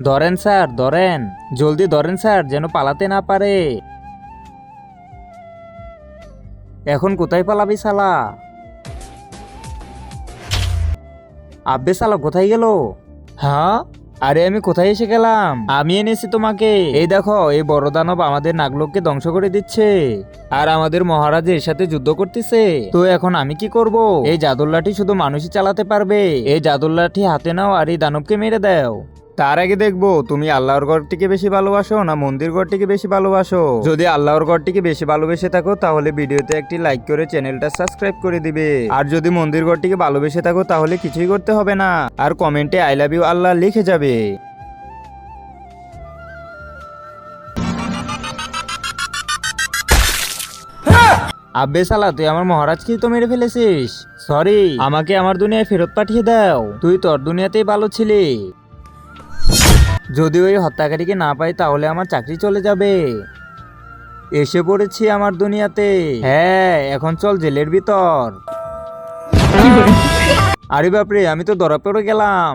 ধরেন স্যার, ধরেন, জলদি ধরেন স্যার, যেন পালাতে না পারে। এখন কোথায় পালাবি শালা? আব্বে শালা কোথায় গেল? হ্যাঁ, আরে আমি কোথায় এসে গেলাম? আমি এনেছি তোমাকে। এই দেখো, এই বড় দানব আমাদের নাগলোককে ধ্বংস করে দিচ্ছে আর আমাদের মহারাজ এর সাথে যুদ্ধ করতেছে। তো এখন আমি কি করব? এই জাদুর লাঠি শুধু মানুষই চালাতে পারবে। এই জাদুর লাঠি হাতে নাও আর এই দানবকে মেরে দাও। তার আগে দেখবো তুমি আল্লাহর ঘরটিকে বেশি ভালোবাসো না মন্দির ঘরটিকে বেশি ভালোবাসো। যদি আল্লাহর ঘরটিকে বেশি ভালোবেসে থাকো তাহলে ভিডিওতে একটি লাইক করে চ্যানেলটা সাবস্ক্রাইব করে দিবে। আর যদি মন্দির ঘরটিকে ভালোবেসে থাকো তাহলে কিছুই করতে হবে না, আর কমেন্টে আই লাভ ইউ আল্লাহ লিখে যাবে। আব্বে শালা, তুই আমার মহারাজকে তো মেরে ফেলেছিস। সরি, আমাকে আমার দুনিয়ায় ফেরত পাঠিয়ে দাও। তুই তোর দুনিয়াতেই ভালো ছিলি। যদি ওই হত্যাকারীকে না পাই তাহলে আমার চাকরি চলে যাবে। এসে পড়েছি আমার দুনিয়াতে। হ্যাঁ, এখন চল জেলের ভিতর। আরে বাপরে, আমি তো ধরা পড়ে গেলাম।